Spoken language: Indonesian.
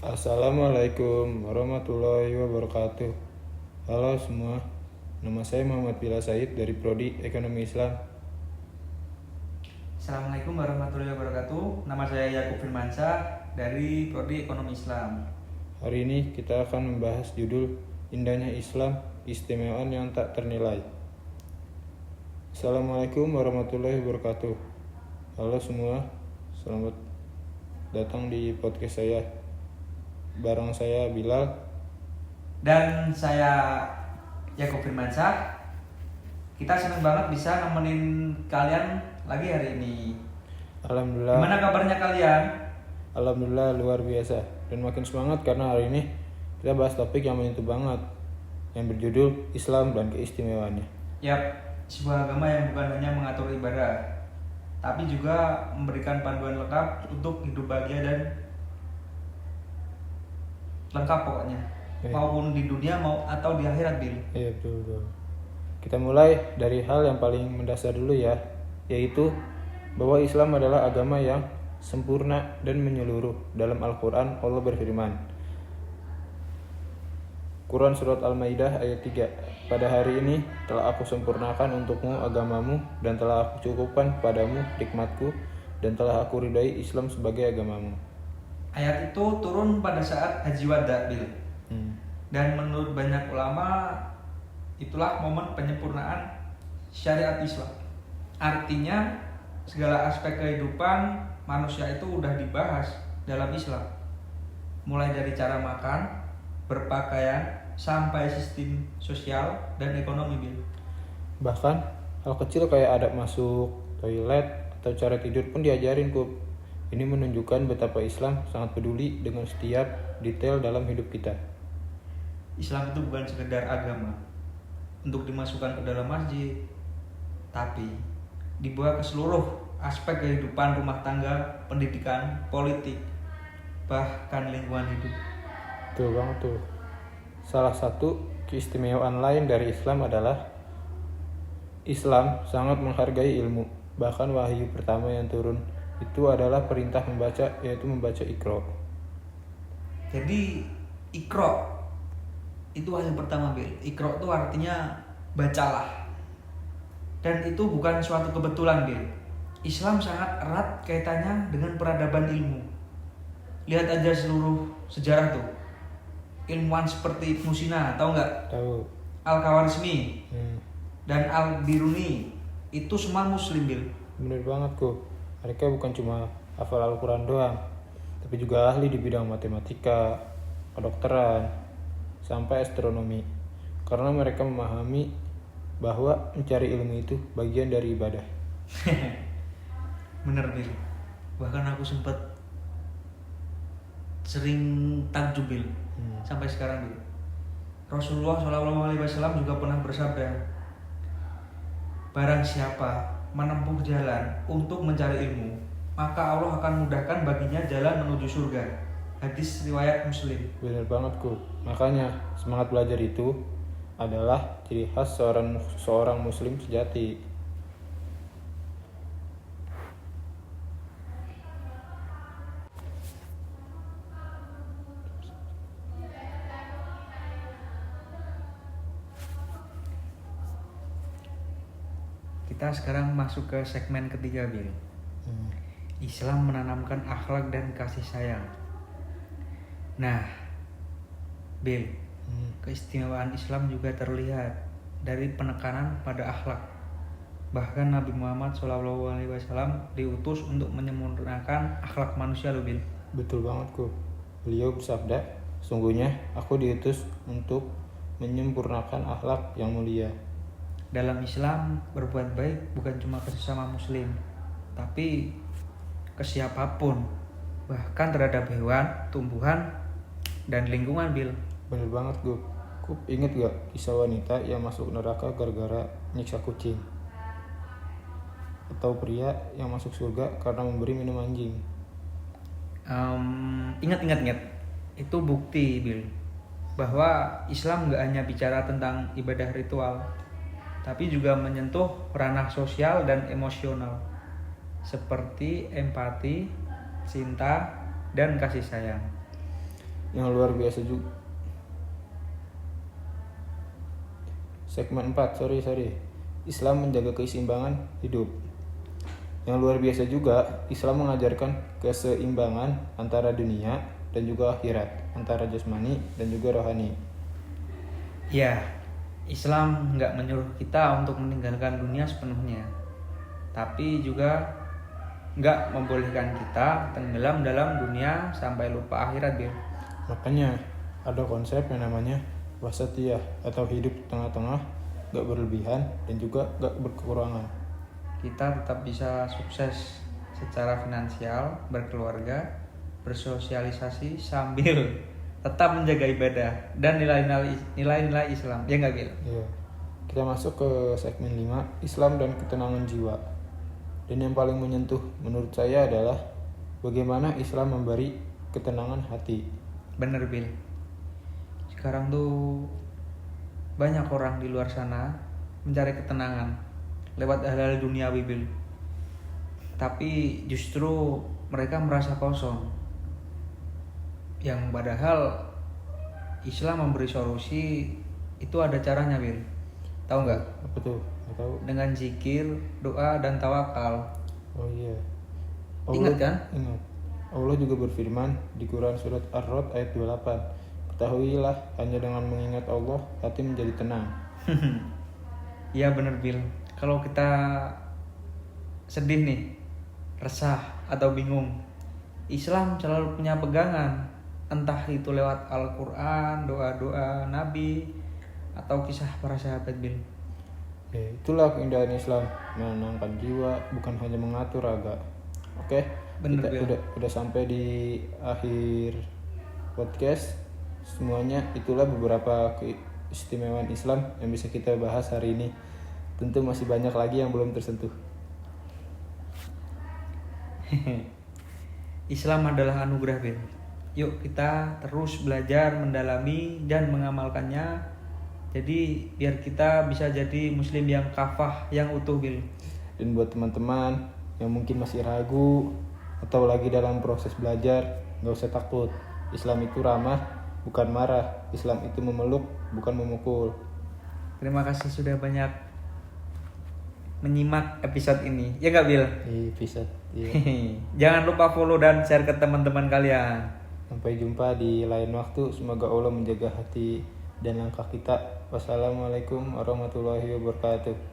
Assalamualaikum warahmatullahi wabarakatuh. Halo semua, nama saya Muhammad Bila Said dari Prodi Ekonomi Islam. Assalamualaikum warahmatullahi wabarakatuh. Nama saya Yakub Firmansyah dari Prodi Ekonomi Islam. Hari ini kita akan membahas judul Indahnya Islam, Istimewaan yang Tak Ternilai. Assalamualaikum warahmatullahi wabarakatuh. Halo semua, selamat datang di podcast saya. Bareng saya Bilal. Dan saya Yakub Firmansyah. Kita senang banget bisa nemenin kalian lagi hari ini. Alhamdulillah. Gimana kabarnya kalian? Alhamdulillah luar biasa. Dan makin semangat karena hari ini kita bahas topik yang menyentuh banget, yang berjudul Islam dan Keistimewaannya. Yap, sebuah agama yang bukan hanya mengatur ibadah, tapi juga memberikan panduan lengkap untuk hidup bahagia dan lengkap pokoknya. Maupun di dunia atau di akhirat, Bil. Iya, betul. Kita mulai dari hal yang paling mendasar dulu ya, yaitu bahwa Islam adalah agama yang sempurna dan menyeluruh. Dalam Al-Quran, Allah berfirman, Quran Surat Al-Maidah ayat 3, pada hari ini telah aku sempurnakan untukmu agamamu dan telah aku cukupkan padamu nikmatku dan telah aku ridai Islam sebagai agamamu. Ayat itu turun pada saat Haji Wada, Bil. Dan menurut banyak ulama, itulah momen penyempurnaan syariat Islam. Artinya segala aspek kehidupan manusia itu udah dibahas dalam Islam. Mulai dari cara makan, berpakaian, sampai sistem sosial dan ekonomi, Bil. Bahkan hal kecil kayak adab masuk toilet atau cara tidur pun diajarin, Kup. Ini menunjukkan betapa Islam sangat peduli dengan setiap detail dalam hidup kita. Islam itu bukan sekedar agama untuk dimasukkan ke dalam masjid, tapi dibawa ke seluruh aspek kehidupan rumah tangga, pendidikan, politik, bahkan lingkungan hidup. Betul banget tuh. Salah satu keistimewaan lain dari Islam adalah Islam sangat menghargai ilmu. Bahkan wahyu pertama yang turun itu adalah perintah membaca, yaitu membaca Iqra. Jadi Iqra itu wahyu pertama, Bil. Iqra itu artinya bacalah. Dan itu bukan suatu kebetulan, Bil. Islam sangat erat kaitannya dengan peradaban ilmu. Lihat aja seluruh sejarah tuh. Ilmuwan seperti Ibnu Sina, tahu nggak? Tahu. Al-Khawarizmi dan Al-Biruni itu semua Muslim, Bil. Bener banget, kok. Mereka bukan cuma hafal Al-Quran doang, tapi juga ahli di bidang matematika, kedokteran, sampai astronomi. Karena mereka memahami bahwa mencari ilmu itu bagian dari ibadah. Bener, Bil. Bahkan aku sempat sering takjub, Bil. Sampai sekarang, Bil. Rasulullah SAW juga pernah bersabda, barang siapa menempuh jalan untuk mencari ilmu, maka Allah akan mudahkan baginya jalan menuju surga. Hadis riwayat Muslim. Bener banget, kok. Makanya semangat belajar itu adalah ciri khas seorang muslim sejati. Kita sekarang masuk ke segmen ketiga, Bil. Islam menanamkan akhlak dan kasih sayang. Nah, Bil, keistimewaan Islam juga terlihat dari penekanan pada akhlak. Bahkan Nabi Muhammad SAW diutus untuk menyempurnakan akhlak manusia, loh, Bil. Betul banget, kok. Beliau bersabda, sungguhnya aku diutus untuk menyempurnakan akhlak yang mulia. Dalam Islam, berbuat baik bukan cuma ke sesama muslim, tapi ke siapapun, bahkan terhadap hewan, tumbuhan, dan lingkungan, Bil. Bener banget, gue. Kup, inget gak kisah wanita yang masuk neraka gara-gara nyiksa kucing? Atau pria yang masuk surga karena memberi minum anjing? Ingat. Itu bukti, Bil, bahwa Islam gak hanya bicara tentang ibadah ritual, tapi juga menyentuh ranah sosial dan emosional, seperti empati, cinta, dan kasih sayang. Yang luar biasa juga. Segmen 4, sorry. Islam menjaga keseimbangan hidup. Yang luar biasa juga, Islam mengajarkan keseimbangan antara dunia dan juga akhirat, antara jasmani dan juga rohani. Ya, Islam nggak menyuruh kita untuk meninggalkan dunia sepenuhnya, tapi juga nggak membolehkan kita tenggelam dalam dunia sampai lupa akhirat, Bil. Makanya ada konsep yang namanya wasatiyah atau hidup tengah-tengah, gak berlebihan dan juga gak berkekurangan. Kita tetap bisa sukses secara finansial, berkeluarga, bersosialisasi sambil tetap menjaga ibadah dan nilai-nilai Islam. Ya nggak, Bil? Iya. Kita masuk ke segmen 5, Islam dan ketenangan jiwa. Dan yang paling menyentuh menurut saya adalah bagaimana Islam memberi ketenangan hati. Bener, Bil. Sekarang tuh banyak orang di luar sana mencari ketenangan lewat hal-hal duniawi, Bil. Tapi justru mereka merasa kosong. Yang padahal Islam memberi solusi itu ada caranya, Bil. Tahu nggak? Apa tuh? Nggak tahu. Dengan zikir, doa, dan tawakal. Oh iya. Ingat kan? Ingat. Allah juga berfirman di Quran surat Ar-Rod ayat 28. Ketahuilah, hanya dengan mengingat Allah, hati menjadi tenang. Iya bener, Bil. Kalau kita sedih nih, resah atau bingung, Islam selalu punya pegangan. Entah itu lewat Al-Quran, doa-doa Nabi, atau kisah para sahabat, Bil. Ya, itulah keindahan Islam, menenangkan jiwa, bukan hanya mengatur raga. Oke, Bener, kita Bil. udah sampai di akhir podcast. Semuanya itulah beberapa keistimewaan Islam yang bisa kita bahas hari ini. Tentu masih banyak lagi yang belum tersentuh. Islam adalah anugerah, Bil. Yuk kita terus belajar, mendalami, dan mengamalkannya. Jadi biar kita bisa jadi muslim yang kafah, yang utuh, Bil. Dan buat teman-teman yang mungkin masih ragu atau lagi dalam proses belajar, gak usah takut. Islam itu ramah, bukan marah. Islam itu memeluk, bukan memukul. Terima kasih sudah banyak menyimak episode ini. Ya nggak, Bil? Episode. Iya. Jangan lupa follow dan share ke teman-teman kalian. Sampai jumpa di lain waktu. Semoga Allah menjaga hati dan langkah kita. Wassalamualaikum warahmatullahi wabarakatuh.